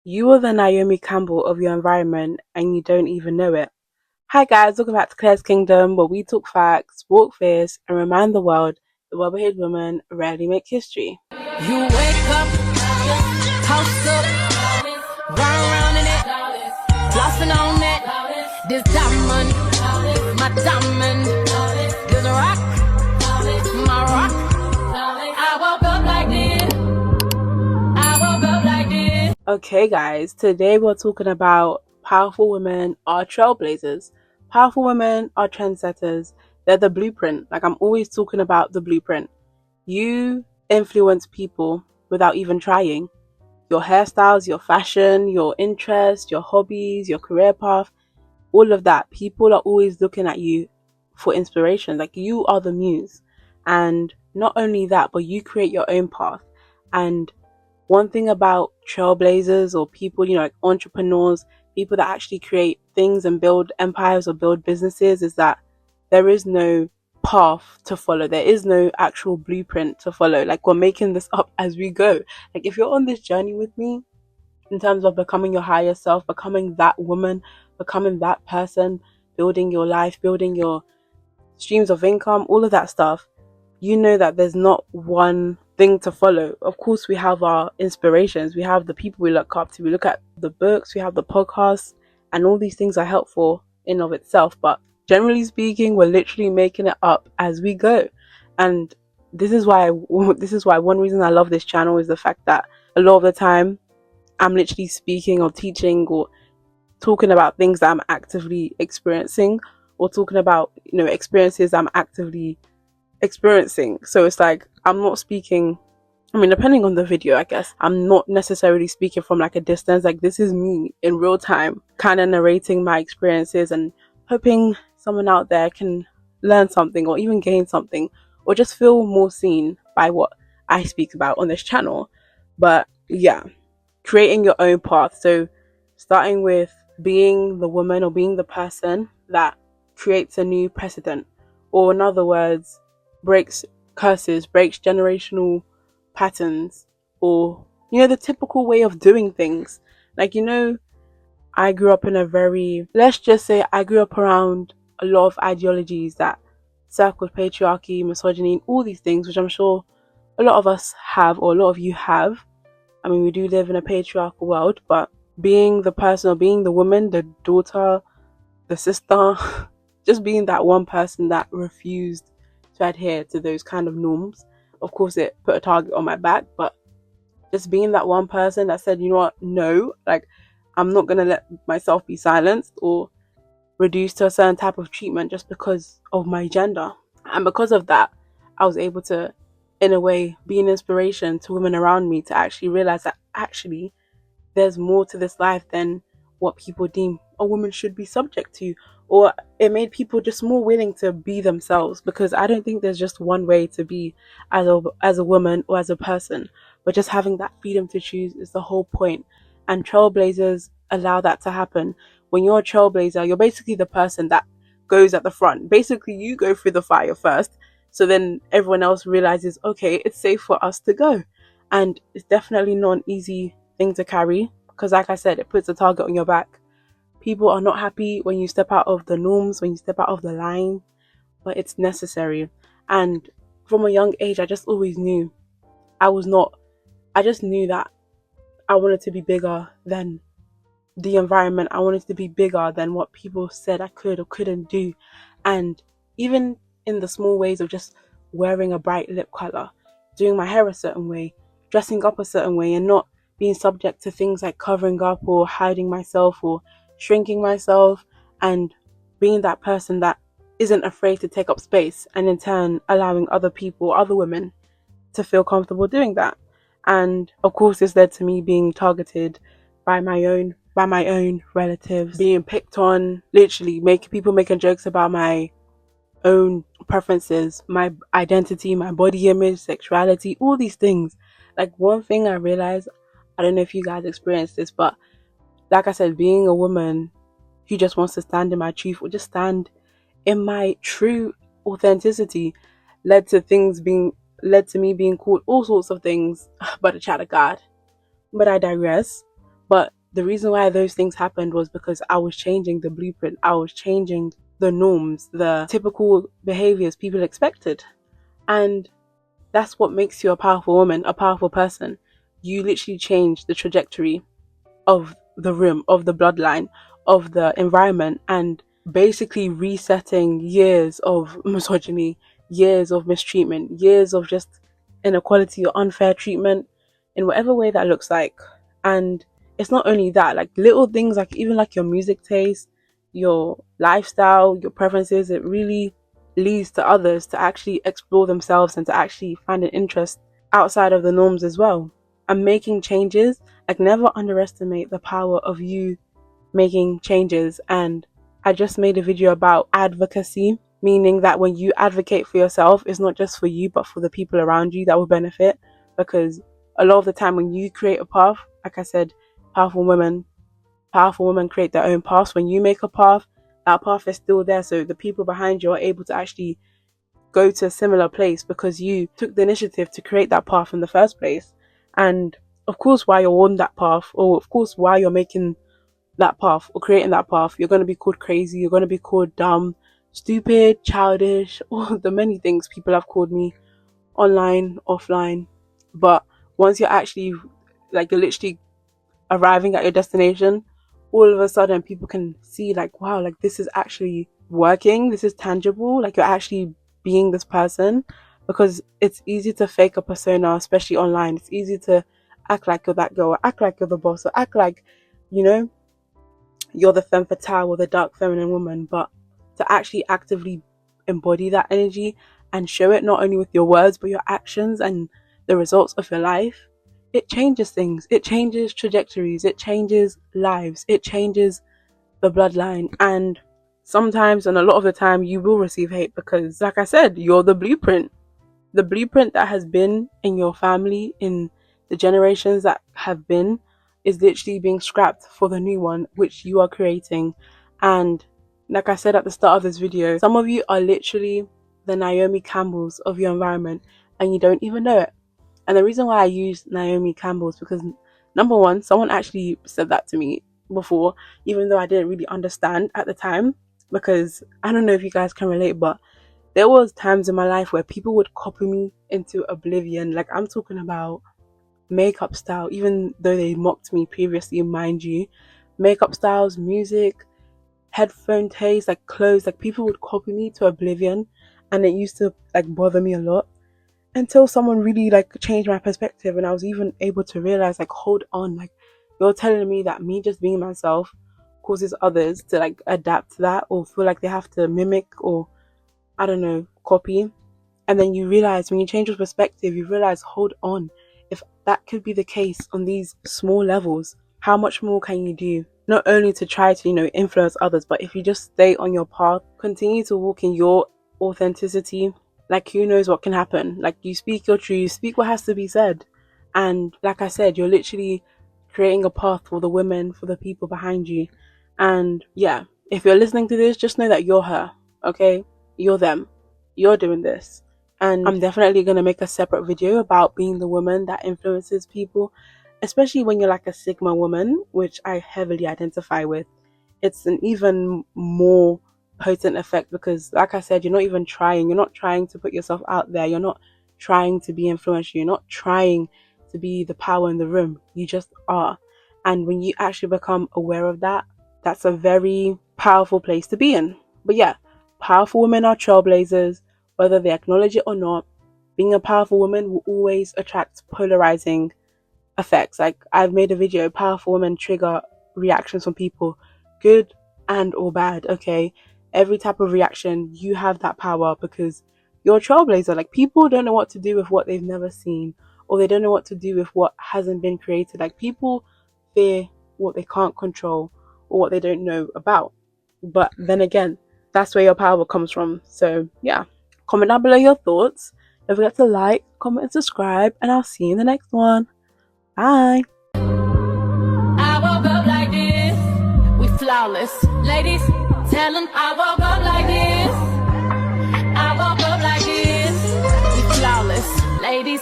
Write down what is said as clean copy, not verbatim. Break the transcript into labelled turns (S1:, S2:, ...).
S1: You are the Naomi Campbell of your environment and you don't even know it. Hi guys, welcome back to Clare's Kingdom, where we talk facts, walk fierce, and remind the world that well-behaved women rarely make history.
S2: You wake up, house up, run around in it, flossing on it. This diamond, my diamond. This rock, my rock. I woke up like this. I woke up like this.
S1: Okay guys, today we're talking about powerful women are trailblazers. Powerful women are trendsetters. They're the blueprint. Like, I'm always talking about the blueprint. You influence people without even trying. Your hairstyles, your fashion, your interests, your hobbies, your career path, all of that. People are always looking at you for inspiration. Like, you are the muse. And not only that, but you create your own path. And one thing about trailblazers or people, like entrepreneurs, people that actually create things and build empires or build businesses, is that there is no path to follow. There is no actual blueprint to follow. Like, we're making this up as we go. Like, if you're on this journey with me in terms of becoming your higher self, becoming that woman, becoming that person, building your life, building your streams of income, all of that stuff, you know that there's not one thing to follow. Of course, we have our inspirations, we have the people we look up to, we look at the books, we have the podcasts, and all these things are helpful in of itself. But generally speaking, we're literally making it up as we go. And this is why one reason I love this channel is the fact that a lot of the time I'm literally speaking or teaching or talking about things that I'm actively experiencing, or talking about experiences I'm actively experiencing. So it's like, I'm not speaking, depending on the video, I guess I'm not necessarily speaking from like a distance. Like, this is me in real time, kind of narrating my experiences and hoping someone out there can learn something or even gain something or just feel more seen by what I speak about on this channel. But yeah, creating your own path. So starting with being the woman or being the person that creates a new precedent, or in other words, breaks curses, breaks generational patterns, or the typical way of doing things. Like, I grew up in a very, let's just say, I grew up around a lot of ideologies that circled patriarchy, misogyny, all these things, which I'm sure a lot of us have, or a lot of you have. We do live in a patriarchal world, but being the person or being the woman, the daughter, the sister, just being that one person that refused to adhere to those kind of norms. Of course, it put a target on my back, but just being that one person that said, you know what, no, like, I'm not going to let myself be silenced or reduced to a certain type of treatment just because of my gender. And because of that, I was able to, in a way, be an inspiration to women around me to actually realize that actually there's more to this life than what people deem a woman should be subject to. Or it made people just more willing to be themselves, because I don't think there's just one way to be as a woman or as a person, but just having that freedom to choose is the whole point. And trailblazers allow that to happen. When you're a trailblazer, you're basically the person that goes at the front. Basically, you go through the fire first, so then everyone else realizes, okay, it's safe for us to go. And it's definitely not an easy thing to carry, because like I said, it puts a target on your back. People are not happy when you step out of the norms, when you step out of the line, but it's necessary. And from a young age, I just always knew I just knew that I wanted to be bigger than the environment. I wanted to be bigger than what people said I could or couldn't do. And even in the small ways of just wearing a bright lip color, doing my hair a certain way, dressing up a certain way, and not being subject to things like covering up or hiding myself or shrinking myself, and being that person that isn't afraid to take up space, and in turn allowing other people, other women, to feel comfortable doing that. And of course, this led to me being targeted by my own relatives, being picked on, literally making jokes about my own preferences, my identity, my body image, sexuality, all these things. Like, one thing I realized, I don't know if you guys experienced this, but like I said, being a woman who just wants to stand in my truth or just stand in my true authenticity led to me being called all sorts of things but a child of God. But I digress. But the reason why those things happened was because I was changing the blueprint. I was changing the norms, the typical behaviors people expected. And that's what makes you a powerful woman, a powerful person. You literally change the trajectory of the room, of the bloodline, of the environment, and basically resetting years of misogyny, years of mistreatment, years of just inequality or unfair treatment in whatever way that looks like. And it's not only that, like little things, like even like your music taste, your lifestyle, your preferences, it really leads to others to actually explore themselves and to actually find an interest outside of the norms as well. And making changes, like never underestimate the power of you making changes. And I just made a video about advocacy, meaning that when you advocate for yourself, it's not just for you but for the people around you that will benefit. Because a lot of the time when you create a path, like I said, powerful women create their own paths. When you make a path, that path is still there, so the people behind you are able to actually go to a similar place because you took the initiative to create that path in the first place. And of course, while you're on that path, or of course while you're making that path or creating that path, you're going to be called crazy, you're going to be called dumb, stupid, childish, all the many things people have called me online, offline. But once you're actually, like, you're literally arriving at your destination, all of a sudden people can see like, wow, like this is actually working, this is tangible, like you're actually being this person. Because it's easy to fake a persona, especially online. It's easy to act like you're that girl, or act like you're the boss, or act like, you know, you're the femme fatale or the dark feminine woman. But to actually actively embody that energy and show it not only with your words but your actions and the results of your life, it changes things. It changes trajectories. It changes lives. It changes the bloodline. And sometimes, and a lot of the time, you will receive hate because, like I said, you're the blueprint. The blueprint that has been in your family, in the generations that have been, is literally being scrapped for the new one, which you are creating. And like I said at the start of this video, some of you are literally the Naomi Campbells of your environment and you don't even know it. And the reason why I use Naomi Campbell is because, number one, someone actually said that to me before, even though I didn't really understand at the time. Because I don't know if you guys can relate, but there was times in my life where people would copy me into oblivion. Like, I'm talking about makeup style, even though they mocked me previously, mind you. Makeup styles, music, headphone taste, like clothes, like people would copy me to oblivion. And it used to like bother me a lot, until someone really like changed my perspective and I was even able to realize, like, hold on, like you're telling me that me just being myself causes others to like adapt to that or feel like they have to mimic or, I don't know, copy. And then you realize, when you change your perspective, you realize, hold on, if that could be the case on these small levels, how much more can you do? Not only to try to, you know, influence others, but if you just stay on your path, continue to walk in your authenticity, like, who knows what can happen? Like, you speak your truth, speak what has to be said. And like I said, you're literally creating a path for the women, for the people behind you. And yeah, if you're listening to this, just know that you're her, okay? You're them. You're doing this. And I'm definitely going to make a separate video about being the woman that influences people, especially when you're like a Sigma woman, which I heavily identify with. It's an even more potent effect because, like I said, you're not trying to put yourself out there, you're not trying to be influential, you're not trying to be the power in the room, you just are. And when you actually become aware of that, that's a very powerful place to be in. But yeah, powerful women are trailblazers, whether they acknowledge it or not. Being a powerful woman will always attract polarizing effects. Like, I've made a video, powerful women trigger reactions from people, good and or bad, okay? Every type of reaction, you have that power because you're a trailblazer. Like, people don't know what to do with what they've never seen, or they don't know what to do with what hasn't been created. Like, people fear what they can't control or what they don't know about. But then again, that's where your power comes from. So yeah, comment down below your thoughts. Don't forget to like, comment, and subscribe, and I'll see you in the next one. Bye.
S2: I woke up like this, we flawless. Ladies, tell them I woke up like this. I woke up like this, we flawless. Ladies,